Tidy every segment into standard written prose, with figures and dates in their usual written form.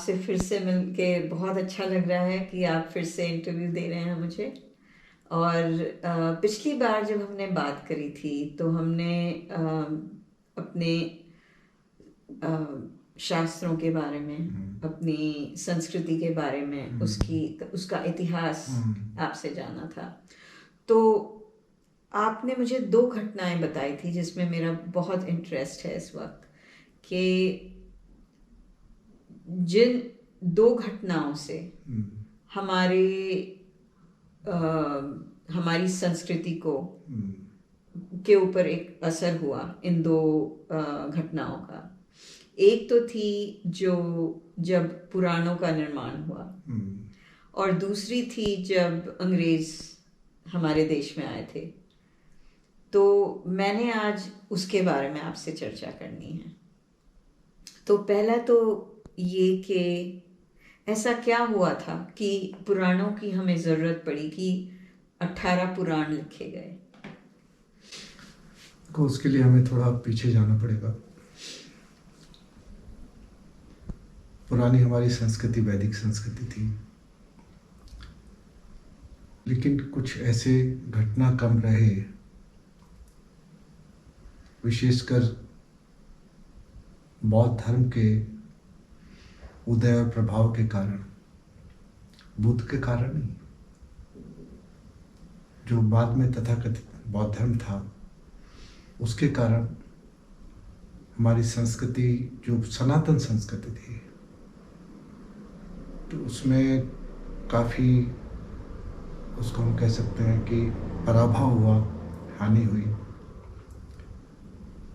आपसे फिर से मिलके बहुत अच्छा लग रहा है कि आप फिर से इंटरव्यू दे रहे हैं मुझे। और पिछली बार जब हमने बात करी थी तो हमने अपने अ, शास्त्रों के बारे में, अपनी संस्कृति के बारे में, उसका इतिहास आपसे जाना था। तो आपने मुझे दो घटनाएं बताई थी जिसमें मेरा बहुत इंटरेस्ट है इस वक्त, कि जिन दो घटनाओं से हमारे अ, हमारी संस्कृति को के ऊपर एक असर हुआ, इन दो घटनाओं का। एक तो थी जो जब पुराणों का निर्माण हुआ, और दूसरी थी जब अंग्रेज हमारे देश में आए थे। तो मैंने आज उसके बारे में आपसे चर्चा करनी है। तो पहला तो ये कि ऐसा क्या हुआ था कि पुराणों की हमें ज़रूरत पड़ी कि 18 पुराण लिखे गए। को उसके लिए हमें थोड़ा पीछे जाना पड़ेगा। पुरानी हमारी संस्कृति वैदिक संस्कृति थी, लेकिन कुछ ऐसे घटनाक्रम रहे, विशेषकर बौद्ध धर्म के उदय और प्रभाव के कारण, बुद्ध के कारण नहीं, जो बाद में तथाकथित बौद्ध धर्म था, उसके कारण हमारी संस्कृति, जो सनातन संस्कृति थी, तो उसमें काफ़ी, उसको हम कह सकते हैं कि पराभव हुआ, हानि हुई।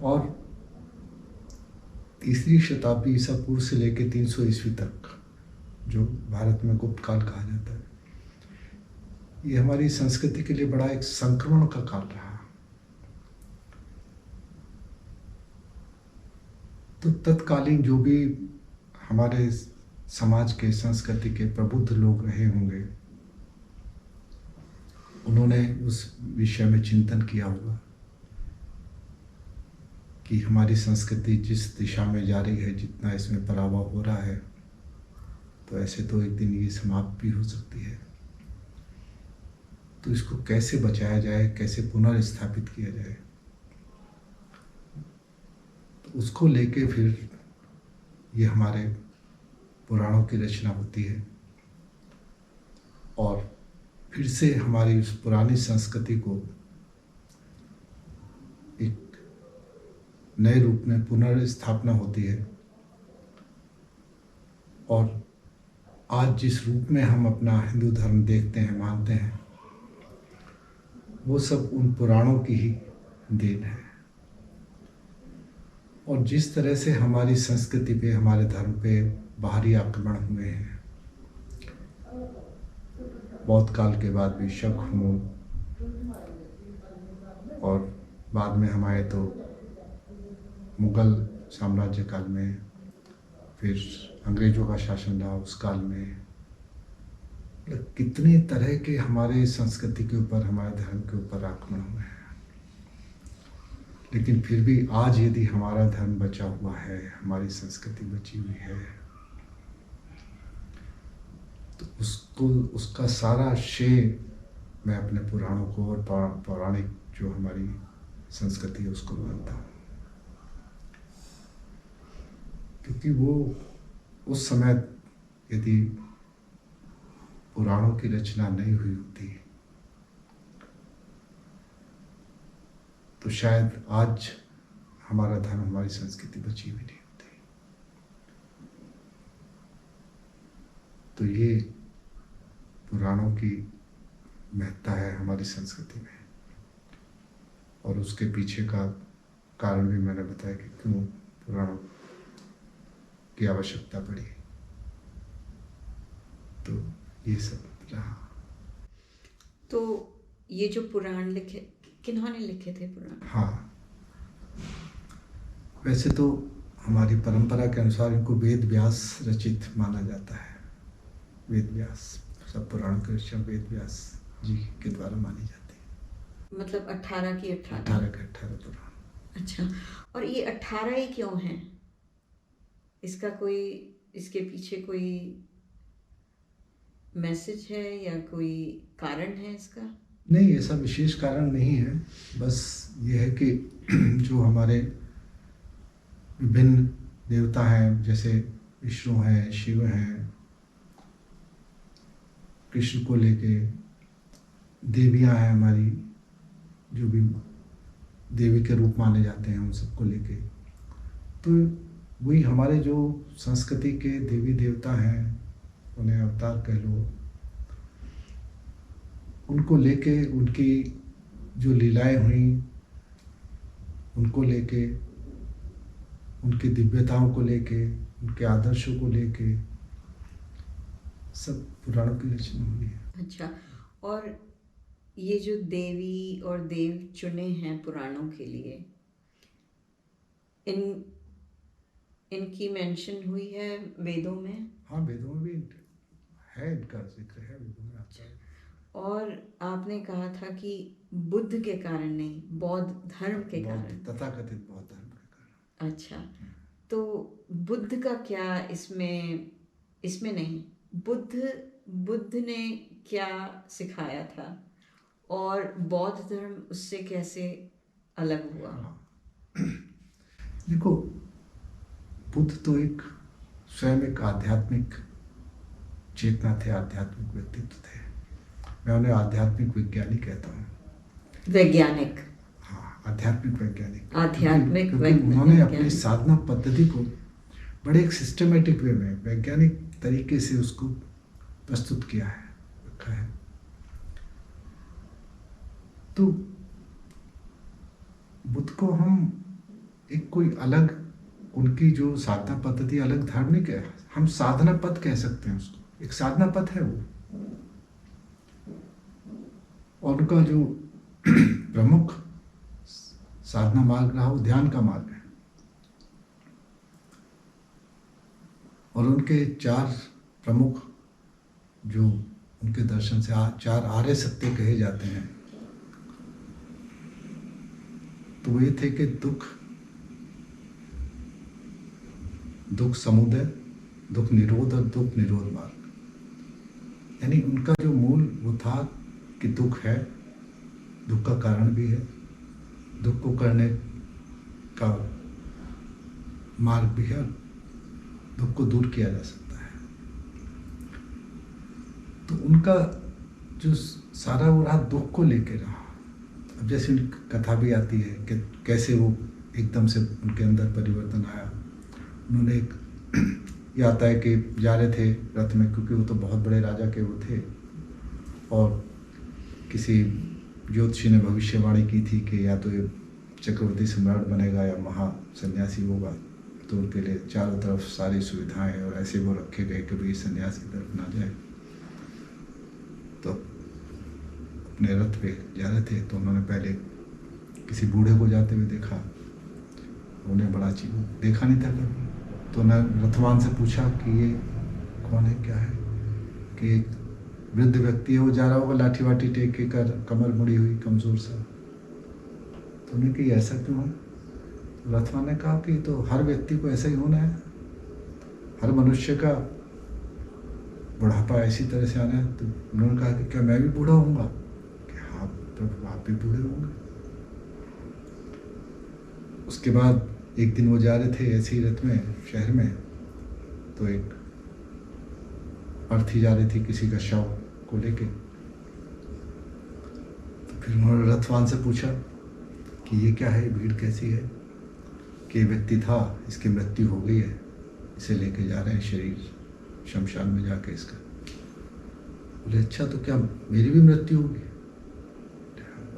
और तीसरी शताब्दी ईसा पूर्व से लेकर 300 ईस्वी तक, जो भारत में गुप्त काल कहा जाता है, ये हमारी संस्कृति के लिए बड़ा एक संक्रमण का काल रहा। तो तत्कालीन जो भी हमारे समाज के, संस्कृति के प्रबुद्ध लोग रहे होंगे, उन्होंने उस विषय में चिंतन किया होगा कि हमारी संस्कृति जिस दिशा में जा रही है, जितना इसमें पराभव हो रहा है, तो ऐसे तो एक दिन ये समाप्त भी हो सकती है। तो इसको कैसे बचाया जाए, कैसे पुनर्स्थापित किया जाए, तो उसको लेके फिर ये हमारे पुराणों की रचना होती है। और फिर से हमारी उस पुरानी संस्कृति को एक नए रूप में पुनर्स्थापना होती है। और आज जिस रूप में हम अपना हिंदू धर्म देखते हैं, मानते हैं, वो सब उन पुराणों की ही देन है। और जिस तरह से हमारी संस्कृति पे, हमारे धर्म पे बाहरी आक्रमण हुए हैं, बौद्ध काल के बाद भी शक हुआ, और बाद में हमारे तो मुगल साम्राज्य काल में, फिर अंग्रेजों का शासन रहा उस काल में, कितने तरह के हमारे संस्कृति के ऊपर, हमारे धर्म के ऊपर आक्रमण हुए हैं। लेकिन फिर भी आज यदि हमारा धर्म बचा हुआ है, हमारी संस्कृति बची हुई है, तो उसको, उसका सारा श्रेय मैं अपने पुराणों को और पौराणिक जो हमारी संस्कृति है उसको मानता हूँ। क्योंकि वो उस समय यदि पुराणों की रचना नहीं हुई होती, तो शायद आज हमारा धर्म, हमारी संस्कृति बची हुई नहीं होती। तो ये पुराणों की महत्ता है हमारी संस्कृति में, और उसके पीछे का कारण भी मैंने बताया कि क्यों पुराणों की आवश्यकता पड़ी। तो ये सब रहा। तो ये जो पुराण लिखे, किन्होंने लिखे थे पुराण? हाँ, वैसे तो हमारी परंपरा के अनुसार इनको वेद व्यास रचित माना जाता है। वेद व्यास, सब पुराण की रचना वेद व्यास जी के द्वारा मानी जाती है। मतलब 18 की 18 के 18 पुराण। अच्छा, और ये 18 ही क्यों हैं? इसका कोई इसके पीछे कोई मैसेज है या कोई कारण है इसका? नहीं, ऐसा विशेष कारण नहीं है, बस ये है कि जो हमारे विभिन्न देवता हैं, जैसे विष्णु हैं, शिव हैं, कृष्ण को लेके देवियां हैं हमारी, जो भी देवी के रूप माने जाते हैं, उन सबको लेके, तो वही हमारे जो संस्कृति के देवी देवता हैं, उन्हें अवतार कह लो, उनको लेके, उनकी जो लीलाएं हुई उनको लेके, उनकी दिव्यताओं को लेके, उनके आदर्शों को लेके सब पुराणों की रचना हुई है। अच्छा, और ये जो देवी और देव चुने हैं पुराणों के लिए, इनकी मेंशन हुई है वेदों में? हाँ, वेदों में भी है, इनका जिक्र है, वेदों में आता है। और आपने कहा था कि बुद्ध के कारण नहीं, बौद्ध धर्म के कारण, तथाकथित बौद्ध धर्म के कारण। अच्छा, तो बुद्ध का क्या इसमें नहीं, बुद्ध ने क्या सिखाया था और बौद्ध धर्म उससे कैसे अलग हुआ? देखो, बुद्ध तो स्वयं एक आध्यात्मिक चेतना थे, आध्यात्मिक व्यक्तित्व थे। मैं उन्हें आध्यात्मिक विज्ञानी कहता हूँ। वैज्ञानिक? हाँ, आध्यात्मिक वैज्ञानिक। आध्यात्मिक वैज्ञानिक। उन्होंने अपनी साधना पद्धति को बड़े एक सिस्टमेटिक वे में, वैज्ञानिक तरीके से उसको प्रस्तुत किया है, रखा है। तो बुद्ध को हम एक कोई अलग, उनकी जो साधना पद्धति अलग धर्म नहीं कह, हम साधना पथ कह सकते हैं उसको, एक साधना पथ है वो। और उनका जो प्रमुख साधना मार्ग रहा वो ध्यान का मार्ग है। और उनके 4 प्रमुख जो उनके दर्शन से 4 आर्य सत्य कहे जाते हैं, तो वो ये थे कि दुख समुदय, दुख निरोध और दुख निरोध मार्ग। यानी उनका जो मूल वो था कि दुख है, दुख का कारण भी है, दुख को करने का मार्ग भी है, दुख को दूर किया जा सकता है। तो उनका जो सारा वो रहा दुख को लेकर रहा। अब जैसे उनकी कथा भी आती है कि कैसे वो एकदम से उनके अंदर परिवर्तन आया। उन्होंने ये आता है कि जा रहे थे रथ में, क्योंकि वो तो बहुत बड़े राजा के वो थे, और किसी ज्योतिषी ने भविष्यवाणी की थी कि या तो ये चक्रवर्ती सम्राट बनेगा या महा सन्यासी होगा, तो उनके लिए चारों तरफ सारी सुविधाएं और ऐसे वो रखे गए कि भाई सन्यास की तरफ ना जाए। तो अपने रथ पे जा रहे थे, तो उन्होंने पहले किसी बूढ़े को जाते हुए देखा, उन्हें बड़ा चीज देखा नहीं था कभी। तो उन्होंने रथवान से पूछा कि ये कौन है, क्या है, कि एक वृद्ध व्यक्ति है, वो जा रहा होगा लाठी वाठी टेक के कर, कमर मुड़ी हुई, कमजोर सा। तो उन्हें कि ऐसा क्यों है? तो रथवान ने कहा कि तो हर व्यक्ति को ऐसा ही होना है, हर मनुष्य का बुढ़ापा ऐसी तरह से आना है। तो उन्होंने कहा कि क्या मैं भी बूढ़ा होऊंगा? कि हाँ प्रभु, आप भी बूढ़े होंगे। उसके बाद एक दिन वो जा रहे थे ऐसे ही रथ में शहर में, तो एक अर्थी जा रही थी किसी का शव को लेके। तो फिर उन्होंने रथवान से पूछा कि ये क्या है, भीड़ कैसी है? कि व्यक्ति था, इसकी मृत्यु हो गई है, इसे लेके जा रहे हैं शरीर शमशान में जाके इसका। बोले अच्छा, तो क्या मेरी भी मृत्यु होगी?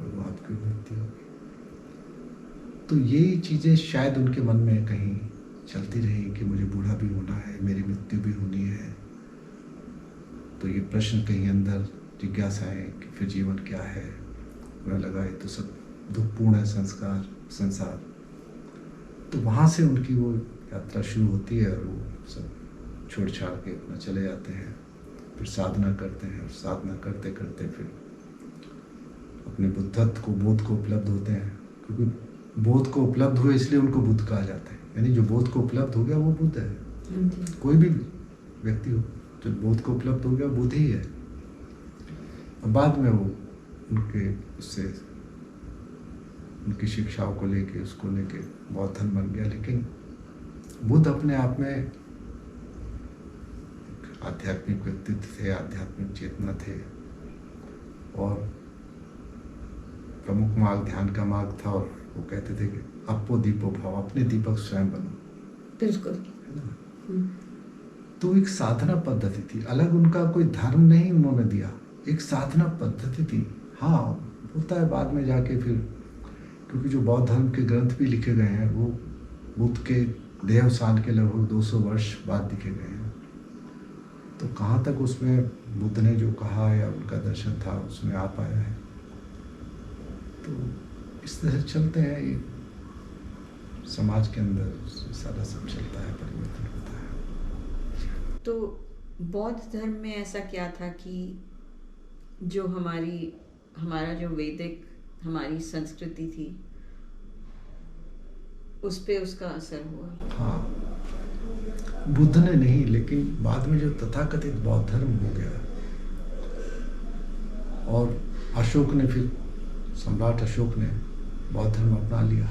वो आपकी मृत्यु होगी। तो ये चीज़ें शायद उनके मन में कहीं चलती रही कि मुझे बूढ़ा भी होना है, मेरी मृत्यु भी होनी है। तो ये प्रश्न कहीं अंदर जिज्ञासाएं कि फिर जीवन क्या है। उन्हें लगा ये तो सब दुखपूर्ण है संसार। तो वहाँ से उनकी वो यात्रा शुरू होती है और वो सब छोड़ छाड़ के अपना चले जाते हैं, फिर साधना करते हैं, और साधना करते करते फिर अपने बुद्धत्व को, बोध को उपलब्ध होते हैं। क्योंकि बोध को उपलब्ध हुए इसलिए उनको बुद्ध कहा जाता है, यानी जो बोध को उपलब्ध हो गया वो बुद्ध है। कोई भी व्यक्ति हो, जब बोध को उपलब्ध हो गया बोध ही है। और बाद में वो उनके उससे उनकी शिक्षाओं को लेके उसको लेके बौद्ध धर्म बन गया। लेकिन बुद्ध अपने आप में आध्यात्मिक व्यक्तित्व थे, आध्यात्मिक चेतना थे, और प्रमुख मार्ग ध्यान का मार्ग था। और वो कहते थे कि अपो दीपो भाव, अपने दीपक स्वयं बनो। बिल्कुल। तो एक साधना पद्धति थी, अलग उनका कोई धर्म नहीं उन्होंने दिया, एक साधना पद्धति थी। हाँ, होता है बाद में जाके फिर, क्योंकि जो बौद्ध धर्म के ग्रंथ भी लिखे गए हैं वो बुद्ध के देहावसान के लगभग 200 वर्ष बाद लिखे गए हैं। तो कहाँ तक उसमें बुद्ध ने जो कहा या उनका दर्शन था उसमें आ पाया है। तो इस तरह चलते हैं, ये समाज के अंदर सारा सब चलता है, परिवर्तन होता है। तो बौद्ध धर्म में ऐसा क्या था कि जो हमारा जो वैदिक हमारी संस्कृति थी उस पे उसका असर हुआ? हाँ, बुद्ध ने नहीं, लेकिन बाद में जो तथाकथित बौद्ध धर्म हो गया, और अशोक ने फिर, सम्राट अशोक ने बौद्ध धर्म अपना लिया,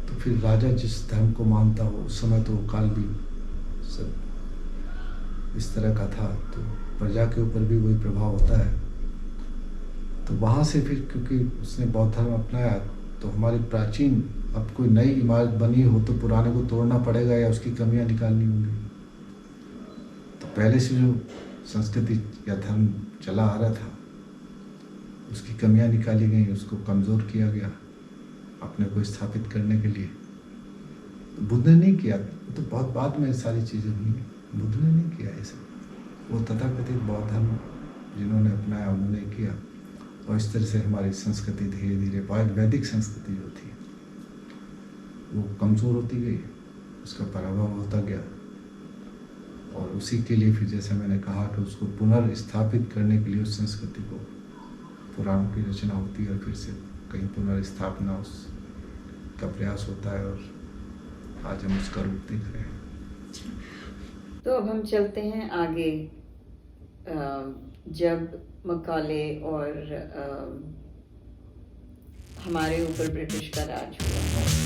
तो फिर राजा जिस धर्म को मानता हो, उस समय तो काल भी सब इस तरह का था, तो प्रजा के ऊपर भी वही प्रभाव होता है। तो वहाँ से फिर, क्योंकि उसने बौद्ध धर्म अपनाया, तो हमारी प्राचीन, अब कोई नई इमारत बनी हो तो पुराने को तोड़ना पड़ेगा या उसकी कमियां निकालनी होंगी। तो पहले से जो संस्कृति या धर्म चला आ रहा था उसकी कमियां निकाली गई, उसको कमज़ोर किया गया अपने को स्थापित करने के लिए। तो बुद्ध ने नहीं किया, तो बहुत बाद में सारी चीज़ें हुई, बुद्ध ने नहीं किया ऐसा। वो तथाकथित बौद्ध धर्म जिन्होंने अपनाया उन्होंने किया, और इस तरह से हमारी संस्कृति धीरे धीरे, वैदिक संस्कृति जो थी वो कमज़ोर होती गई, उसका पराभव होता गया। और उसी के लिए फिर जैसे मैंने कहा कि उसको पुनर्स्थापित करने के लिए उस संस्कृति को पुराणों की रचना होती है, और फिर से कहीं पुनर्स्थापना उसका प्रयास होता है, और आज हम उसका रूप देख रहे हैं। तो अब हम चलते हैं आगे। जब मकाले और हमारे ऊपर ब्रिटिश का राज हुआ,